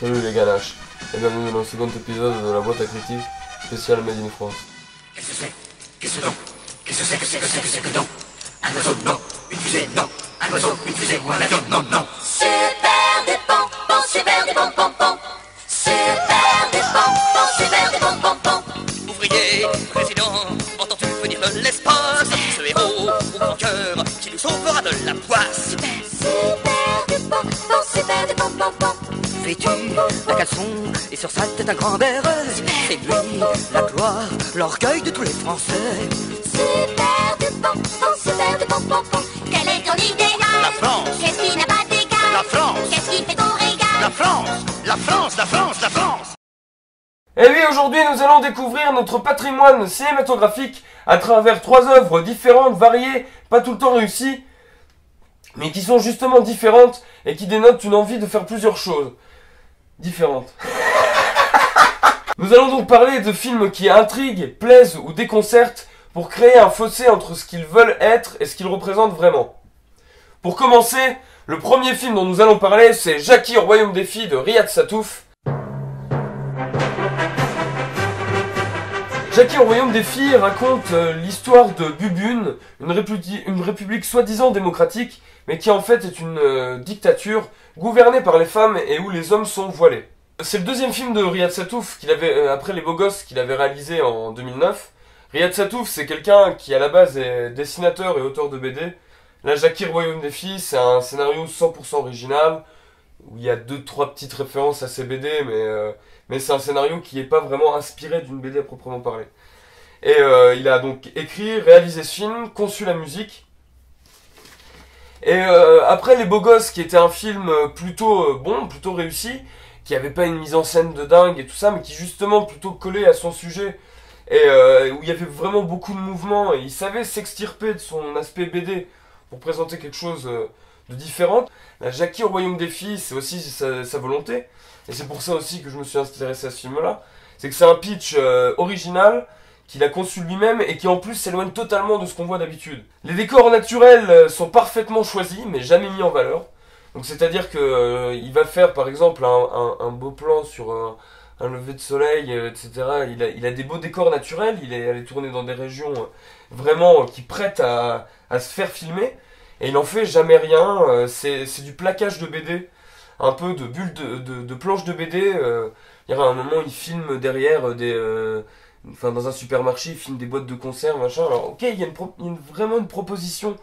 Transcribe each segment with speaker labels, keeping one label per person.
Speaker 1: Salut les ganaches, et bienvenue dans le second épisode de la boîte à critiques spéciale Made in France.
Speaker 2: Qu'est-ce que c'est? Qu'est-ce que donc? Qu'est-ce que c'est que c'est que c'est que c'est que donc? Un oiseau, non. Une fusée, non. Un oiseau, une fusée ou un avion, non, non. Super des pompons, super des pompons. Super des pompons, super des pompons. Ouvrier, président, entends-tu venir de l'espace? Ce héros au grand cœur qui nous sauvera de la poisse. Super des pompons, super des pompons. Vêtu d'un caleçon et sur sa tête un grand béret. C'est lui, la gloire, l'orgueil de tous les Français.
Speaker 3: Super de pompons, super de pompons. Quel est ton idéal?
Speaker 2: La France.
Speaker 3: Qu'est-ce qui n'a pas d'égal?
Speaker 2: La France.
Speaker 3: Qu'est-ce qui fait ton régal?
Speaker 2: La France, la France, la France, la France.
Speaker 1: Et oui, aujourd'hui nous allons découvrir notre patrimoine cinématographique à travers 3 œuvres différentes, variées, pas tout le temps réussies, mais qui sont justement différentes et qui dénotent une envie de faire plusieurs choses différentes. Nous allons donc parler de films qui intriguent, plaisent ou déconcertent pour créer un fossé entre ce qu'ils veulent être et ce qu'ils représentent vraiment. Pour commencer, le premier film dont nous allons parler, c'est Jackie au Royaume des Filles de Riyad Sattouf. Jackie au Royaume des Filles raconte l'histoire de Bubune, une république soi-disant démocratique, mais qui en fait est une dictature gouvernée par les femmes et où les hommes sont voilés. C'est le deuxième film de Riyad Sattouf, après Les Beaux Gosses, qu'il avait réalisé en 2009. Riyad Sattouf, c'est quelqu'un qui à la base est dessinateur et auteur de BD. Là, Jackie au Royaume des Filles, c'est un scénario 100% original, où il y a 2-3 petites références à ses BD, mais c'est un scénario qui n'est pas vraiment inspiré d'une BD à proprement parler. Et il a donc écrit, réalisé ce film, conçu la musique. Et après Les Beaux Gosses, qui était un film plutôt bon, plutôt réussi, qui avait pas une mise en scène de dingue et tout ça, mais qui justement plutôt collait à son sujet, et où il y avait vraiment beaucoup de mouvements, et il savait s'extirper de son aspect BD pour présenter quelque chose de différent. La Jackie au Royaume des Filles, c'est aussi sa volonté, et c'est pour ça aussi que je me suis intéressé à ce film-là. C'est que c'est un pitch original, qu'il a conçu lui-même, et qui en plus s'éloigne totalement de ce qu'on voit d'habitude. Les décors naturels sont parfaitement choisis, mais jamais mis en valeur. Donc c'est-à-dire que il va faire par exemple un beau plan sur un lever de soleil, etc. Il a des beaux décors naturels, il est allé tourner dans des régions vraiment qui prêtent à se faire filmer, et il en fait jamais rien. C'est du plaquage de BD, un peu de bulles de planches de BD. Il y a un moment, il filme derrière dans un supermarché, il filme des boîtes de conserve, machin. Alors ok, il y a vraiment une proposition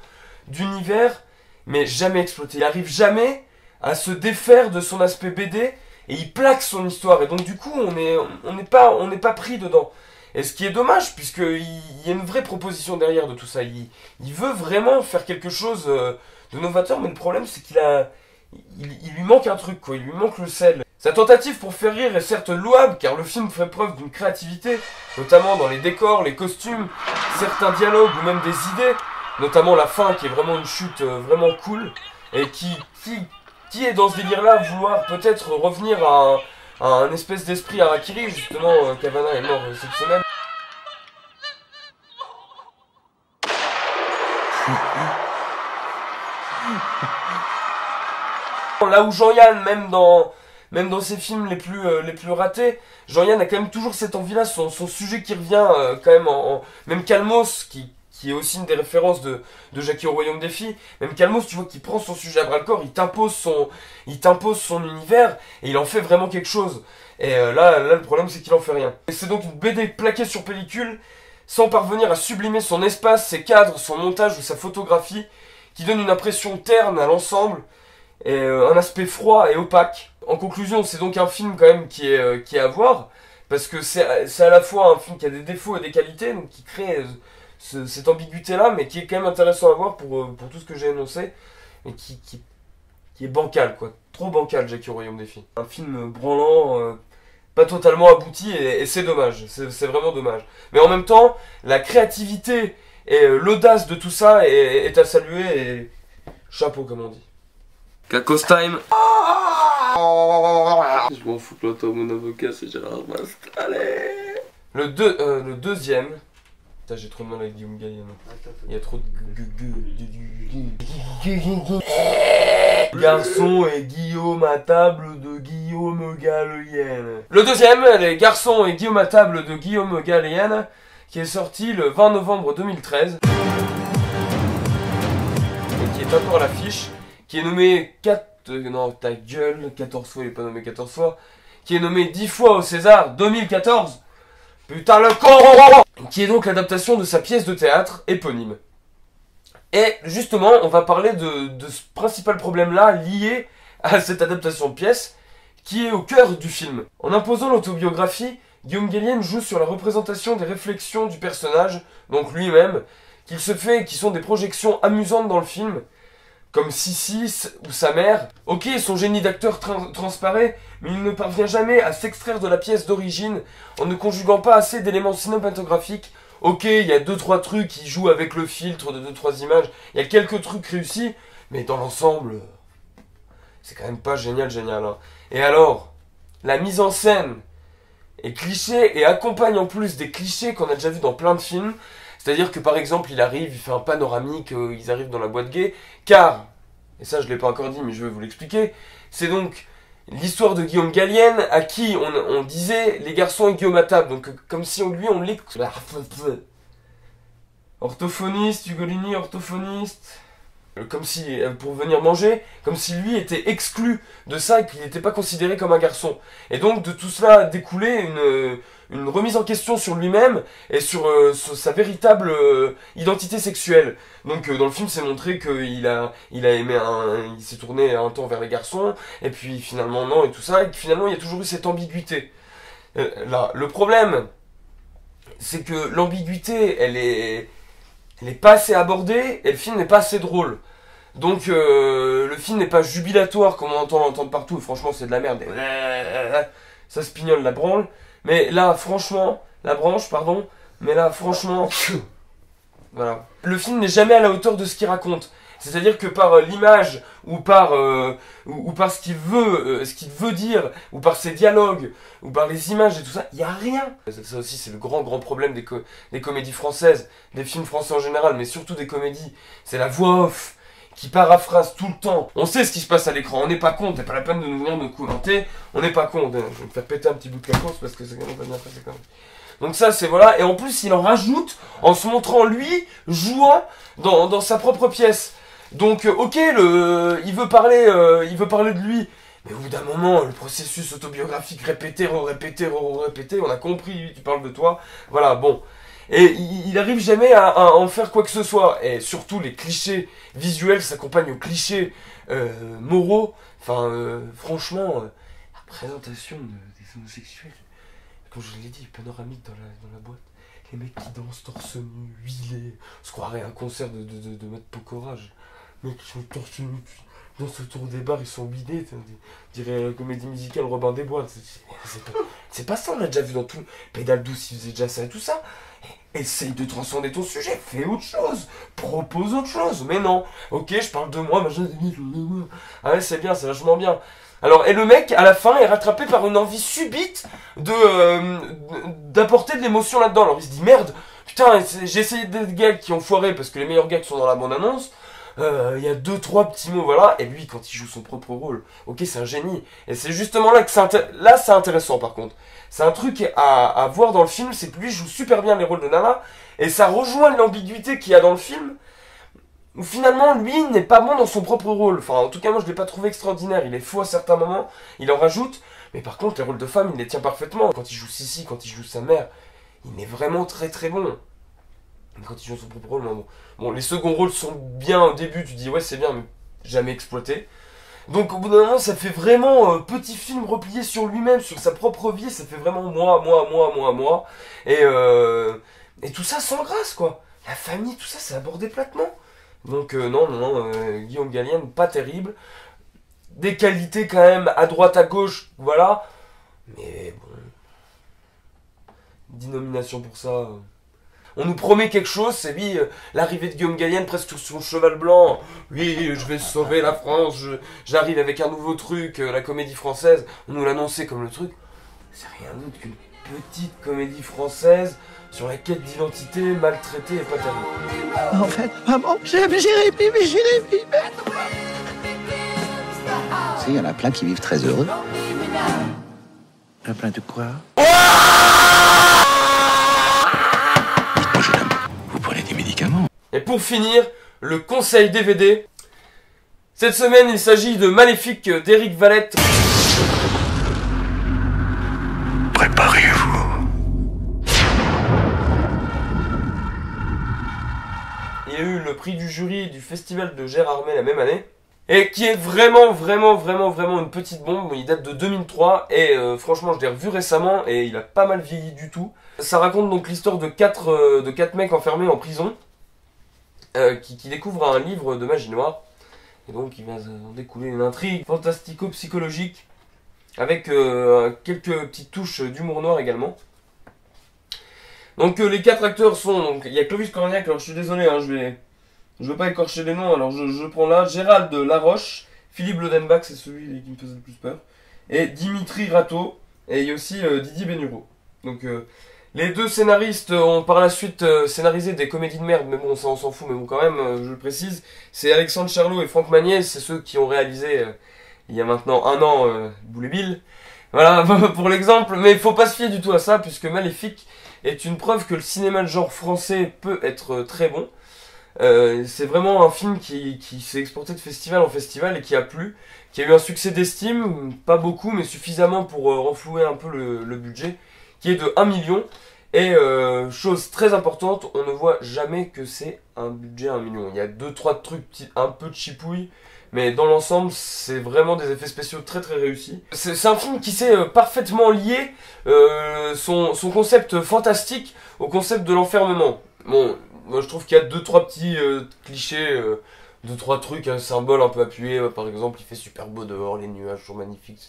Speaker 1: d'univers, mais jamais exploité. Il arrive jamais à se défaire de son aspect BD, et il plaque son histoire, et donc du coup on n'est pas pris dedans. Et ce qui est dommage, puisqu'il y a une vraie proposition derrière de tout ça. Il veut vraiment faire quelque chose de novateur, mais le problème c'est il lui manque un truc, quoi. Il lui manque le sel. Sa tentative pour faire rire est certes louable, car le film fait preuve d'une créativité, notamment dans les décors, les costumes, certains dialogues ou même des idées, notamment la fin qui est vraiment une chute vraiment cool, et qui est dans ce délire-là, vouloir peut-être revenir à un espèce d'esprit Harakiri, justement, Cavana est mort cette semaine. Là où Jean-Yann, même dans ses films les plus ratés, Jean-Yann a quand même toujours cette envie-là, son sujet qui revient quand même même Calmos, qui est aussi une des références de Jackie au Royaume des Filles. Même Calmos, tu vois, qui prend son sujet à bras-le-corps, il t'impose son univers, et il en fait vraiment quelque chose. Et là, le problème, c'est qu'il en fait rien. Et c'est donc une BD plaquée sur pellicule, sans parvenir à sublimer son espace, ses cadres, son montage ou sa photographie, qui donne une impression terne à l'ensemble, et un aspect froid et opaque. En conclusion, c'est donc un film quand même qui est à voir, parce que c'est à la fois un film qui a des défauts et des qualités, donc qui crée cette ambiguïté-là, mais qui est quand même intéressant à voir pour tout ce que j'ai énoncé, et qui est bancal, quoi. Trop bancal, Jackie au Royaume des Filles. Un film branlant, pas totalement abouti, et c'est dommage, c'est vraiment dommage. Mais en même temps, la créativité et l'audace de tout ça est à saluer, et chapeau, comme on dit. Cacos time. Je m'en fous que l'auto mon avocat, c'est Gérard Masque. Allez. Le deuxième. Putain, j'ai trop de mal avec Guillaume Gallienne. Il y a trop de Garçon et Guillaume à table de Guillaume Gallienne. Le deuxième, Les Garçons et Guillaume à table de Guillaume Gallienne, qui est sorti le 20 novembre 2013. Et qui est encore à l'affiche, qui est nommé 14 fois, il est pas nommé 14 fois, qui est nommé 10 fois au César 2014. Putain le con. Qui est donc l'adaptation de sa pièce de théâtre éponyme. Et justement, on va parler de ce principal problème-là lié à cette adaptation de pièce, qui est au cœur du film. En imposant l'autobiographie, Guillaume Gallienne joue sur la représentation des réflexions du personnage, donc lui-même, qu'il se fait, qui sont des projections amusantes dans le film, comme Sissi ou sa mère. Ok, son génie d'acteur transparaît, mais il ne parvient jamais à s'extraire de la pièce d'origine en ne conjuguant pas assez d'éléments cinématographiques. Ok, il y a 2-3 trucs qui jouent avec le filtre de 2-3 images, il y a quelques trucs réussis, mais dans l'ensemble, c'est quand même pas génial, hein. Et alors, la mise en scène est cliché et accompagne en plus des clichés qu'on a déjà vus dans plein de films. C'est-à-dire que par exemple, il arrive, il fait un panoramique, ils arrivent dans la boîte gay, car, et ça je l'ai pas encore dit mais je vais vous l'expliquer, c'est donc l'histoire de Guillaume Gallienne à qui on disait les garçons et Guillaume à table, donc comme si on l'écoutait. Orthophoniste, Ugolini, orthophoniste, comme si, pour venir manger, comme si lui était exclu de ça et qu'il n'était pas considéré comme un garçon. Et donc de tout cela découlait une remise en question sur lui-même et sur sa véritable identité sexuelle. Donc dans le film c'est montré qu'il a aimé il s'est tourné un temps vers les garçons et puis finalement non et tout ça, et que finalement il y a toujours eu cette ambiguïté. Là, le problème c'est que l'ambiguïté elle est pas assez abordée et le film n'est pas assez drôle. Donc le film n'est pas jubilatoire comme on entend l'entendre partout, et franchement c'est de la merde. Ça se pignole la branle. Mais là, franchement, la branche, pardon, mais là, franchement, voilà. Le film n'est jamais à la hauteur de ce qu'il raconte. C'est-à-dire que par l'image, ou par ce qu'il veut dire, ou par ses dialogues, ou par les images et tout ça, il n'y a rien. Ça aussi, c'est le grand problème des comédies françaises, des films français en général, mais surtout des comédies. C'est la voix off qui paraphrase tout le temps. On sait ce qui se passe à l'écran, on n'est pas con, c'est pas la peine de nous venir nous commenter, on n'est pas con. Je vais me faire péter un petit bout de cacos parce que c'est quand même pas bien passé quand même. Donc ça c'est voilà, et en plus il en rajoute en se montrant lui jouant dans sa propre pièce. Donc ok, il veut parler de lui, mais au bout d'un moment, le processus autobiographique répété, on a compris, tu parles de toi, voilà, bon. Et il arrive jamais à en faire quoi que ce soit. Et surtout, les clichés visuels s'accompagnent aux clichés moraux. Enfin, franchement, la présentation des homosexuels, comme je l'ai dit, panoramique dans la boîte. Les mecs qui dansent torse nu, huilés. On se croirait à un concert de Matt Pokora. Les mecs qui sont torse nu, dansent autour des bars, ils sont bidés. On dirait la comédie musicale Robin des Bois. C'est pas ça, on l'a déjà vu dans tout. Pédale douce, il faisait déjà ça et tout ça. Essaye de transcender ton sujet, fais autre chose, propose autre chose, mais non, ok, je parle de moi, machin, ah ouais, c'est bien, c'est vachement bien. Alors, et le mec, à la fin, est rattrapé par une envie subite d'apporter de l'émotion là-dedans. Alors il se dit, merde, putain, j'ai essayé des gags qui ont foiré, parce que les meilleurs gags sont dans la bande-annonce, il y a 2-3 petits mots, voilà, et lui, quand il joue son propre rôle, ok, c'est un génie. Et c'est justement là que c'est intéressant, par contre. C'est un truc à voir dans le film, c'est que lui joue super bien les rôles de Nana, et ça rejoint l'ambiguïté qu'il y a dans le film, où finalement, lui, n'est pas bon dans son propre rôle. Enfin, en tout cas, moi, je l'ai pas trouvé extraordinaire. Il est faux à certains moments, il en rajoute, mais par contre, les rôles de femme, il les tient parfaitement. Quand il joue Sissi, quand il joue sa mère, il est vraiment très bon. Quand il joue son propre rôle, bon, les seconds rôles sont bien au début, tu dis, ouais, c'est bien, mais jamais exploité. Donc au bout d'un moment, ça fait vraiment petit film replié sur lui-même, sur sa propre vie, ça fait vraiment moi. Et tout ça sans grâce, quoi. La famille, tout ça, c'est abordé platement. Donc non, Guillaume Gallienne, pas terrible. Des qualités quand même à droite, à gauche, voilà. Mais bon... 10 nominations pour ça... On nous promet quelque chose, c'est oui, l'arrivée de Guillaume Gallienne presque sur son cheval blanc. Oui, je vais sauver la France, j'arrive avec un nouveau truc, la comédie française. On nous l'annonçait comme le truc. C'est rien d'autre qu'une petite comédie française sur la quête d'identité maltraitée et pas terrible.
Speaker 4: En fait, maman, j'ai répété, mais j'ai répété. il y en a plein qui vivent très heureux. Plein de quoi? Dites-moi, jeune homme, vous prenez des médicaments?
Speaker 1: Et pour finir, le conseil DVD. Cette semaine, il s'agit de Maléfique d'Éric Valette.
Speaker 4: Préparez-vous.
Speaker 1: Il a eu le prix du jury du festival de Gérardmer la même année. Et qui est vraiment une petite bombe. Il date de 2003 et franchement je l'ai revu récemment et il a pas mal vieilli du tout. Ça raconte donc l'histoire de quatre mecs enfermés en prison qui découvrent un livre de magie noire. Et donc il va en découler une intrigue fantastico-psychologique avec quelques petites touches d'humour noir également. Donc les 4 acteurs sont, donc il y a Clovis Cornillac, alors je suis désolé, hein, je veux pas écorcher les noms, alors je prends là, Gérald Laroche, Philippe Lodenbach, c'est celui qui me faisait le plus peur, et Dimitri Rato, et il y a aussi Didier Bénureau. Donc les 2 scénaristes ont par la suite scénarisé des comédies de merde, mais bon ça on s'en fout, mais bon quand même, je le précise, c'est Alexandre Charlot et Franck Magnier, c'est ceux qui ont réalisé il y a maintenant 1 an Boule et Bill. Voilà pour l'exemple, mais il faut pas se fier du tout à ça, puisque Maléfique est une preuve que le cinéma de genre français peut être très bon. C'est vraiment un film qui s'est exporté de festival en festival et qui a plu, qui a eu un succès d'estime, pas beaucoup mais suffisamment pour renflouer un peu le budget, qui est de 1 million. Et chose très importante, on ne voit jamais que c'est un budget à 1 million. Il y a 2-3 trucs un peu de chipouille, mais dans l'ensemble c'est vraiment des effets spéciaux très réussis. C'est un film qui sait parfaitement lier son concept fantastique au concept de l'enfermement. Bon, moi je trouve qu'il y a 2-3 petits clichés, 2-3 trucs, un symbole un peu appuyé, par exemple il fait super beau dehors, les nuages sont magnifiques,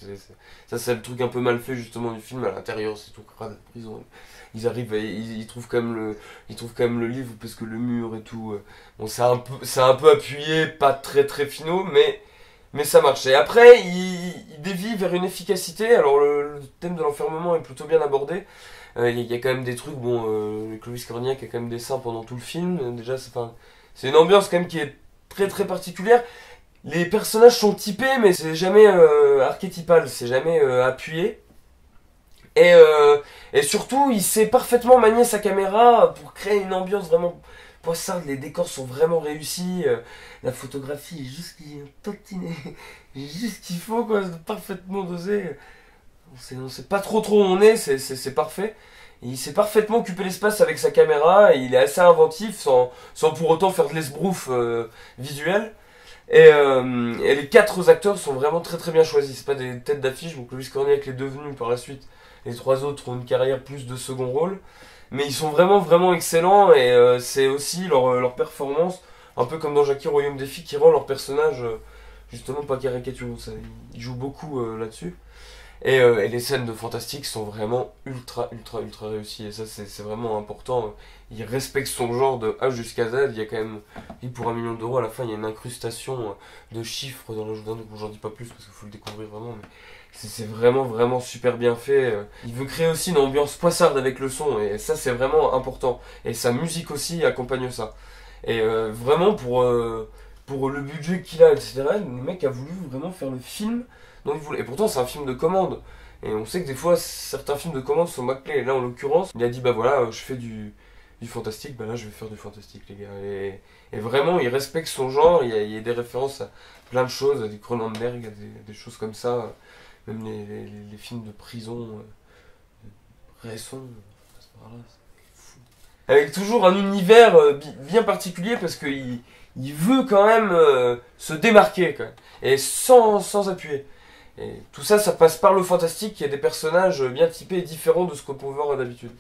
Speaker 1: ça c'est le truc un peu mal fait justement du film. À l'intérieur c'est tout crade, ils arrivent, ils trouvent quand même le livre parce que le mur et tout, bon c'est un peu appuyé, pas très finaux, mais ça marche. Et après il dévie vers une efficacité. Alors le thème de l'enfermement est plutôt bien abordé. Il y a quand même des trucs, bon, Clovis Cornillac a quand même des seins pendant tout le film, déjà c'est une ambiance quand même qui est très particulière. Les personnages sont typés mais c'est jamais archétypal, c'est jamais appuyé. Et surtout il sait parfaitement manier sa caméra pour créer une ambiance vraiment poissarde. Les décors sont vraiment réussis, la photographie est juste ce qu'il faut quoi, parfaitement dosé. On sait pas trop où on est, c'est parfait. Et il sait parfaitement occuper l'espace avec sa caméra, et il est assez inventif sans pour autant faire de l'esbrouf visuel. Et les 4 acteurs sont vraiment très bien choisis, c'est pas des têtes d'affiche. Donc Clovis Cornillac l'est devenu par la suite, les 3 autres ont une carrière plus de second rôle. Mais ils sont vraiment excellents, et c'est aussi leur performance, un peu comme dans Jackie Royaume des filles, qui rend leur personnage justement pas caricaturaux. Ils jouent beaucoup là-dessus. Et les scènes de fantastique sont vraiment ultra réussies, et ça c'est vraiment important. Il respecte son genre de A jusqu'à Z. Il y a quand même, pour 1 million d'euros à la fin, il y a une incrustation de chiffres dans le jeu d'un, donc j'en dis pas plus parce qu'il faut le découvrir vraiment, mais c'est vraiment super bien fait. Il veut créer aussi une ambiance poissarde avec le son, et ça c'est vraiment important, et sa musique aussi accompagne ça. Et vraiment pour le budget qu'il a, etc., le mec a voulu vraiment faire le film dont il voulait. Et pourtant c'est un film de commande, et on sait que des fois certains films de commande sont bâclés. Et là en l'occurrence il a dit bah voilà, je fais du fantastique, bah là je vais faire du fantastique les gars. Et vraiment il respecte son genre. Il y a des références à plein de choses, à du Cronenberg, à des choses comme ça. Même les films de prison récents, c'est fou. Avec toujours un univers bien particulier, parce qu'il veut quand même se démarquer quand même, et sans appuyer. Et tout ça, ça passe par le fantastique. Il y a des personnages bien typés et différents de ce qu'on peut voir d'habitude.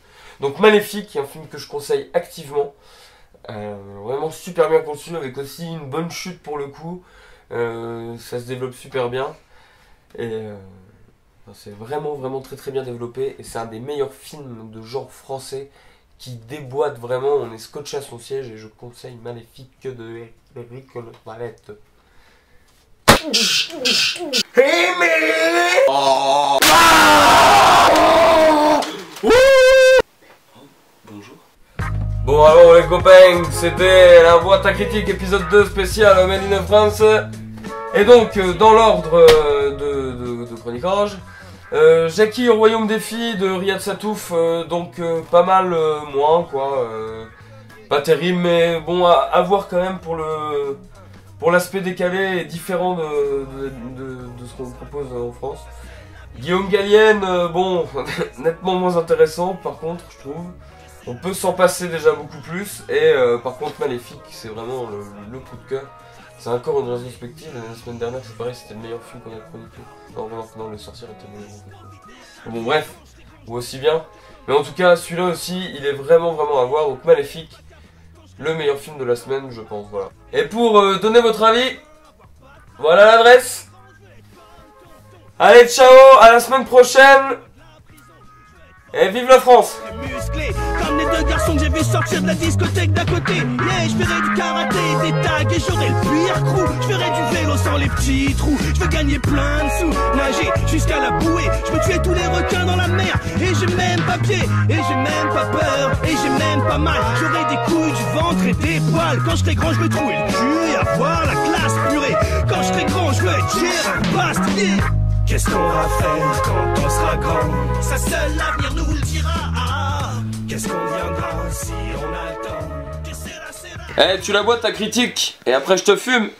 Speaker 1: Donc Maléfique, un film que je conseille activement. Vraiment super bien conçu, avec aussi une bonne chute pour le coup. Ça se développe super bien. Et c'est vraiment très bien développé. Et c'est un des meilleurs films de genre français qui déboîte vraiment. On est scotché à son siège, et je conseille Maléfique de Éric Valette. Bonjour. Bon alors les copains, c'était la boîte à critique épisode 2 spécial Made in France. Et donc dans l'ordre de chroniquage. Jackie au royaume des filles de Riyad Satouf, donc pas mal moins quoi, pas terrible mais bon à voir quand même pour l'aspect décalé et différent de ce qu'on propose en France. Guillaume Gallienne, bon nettement moins intéressant par contre je trouve, on peut s'en passer déjà beaucoup plus et par contre Maléfique c'est vraiment le coup de cœur. C'est encore une rétrospective, la semaine dernière c'est pareil, c'était le meilleur film qu'on a chroniqué. Non, Le Sorcier était le meilleur. Bon bref, ou aussi bien. Mais en tout cas, celui-là aussi, il est vraiment à voir. Donc Maléfique, le meilleur film de la semaine, je pense, voilà. Et pour donner votre avis, voilà l'adresse. Allez, ciao, à la semaine prochaine. Et vive la France!
Speaker 5: Musclé, comme les deux garçons que j'ai vu sortir de la discothèque d'à côté. Yeah, je ferai du karaté et des tags et j'aurai le pire crew. Je ferai du vélo sans les petits trous. Je veux gagner plein de sous, nager jusqu'à la bouée. Je veux tuer tous les requins dans la mer. Et j'ai même pas pied, et j'ai même pas peur, et j'ai même pas mal. J'aurai des couilles, du ventre et des poils. Quand je serai grand, je veux trouver le cul et avoir la classe purée. Quand je serai grand, je veux être Gérard Bastier. Qu'est-ce qu'on va faire quand on sera grand? Ça seul l'avenir nous le dira. Qu'est-ce qu'on viendra si on a le temps?
Speaker 1: Eh, tu la bois ta critique, et après je te fume.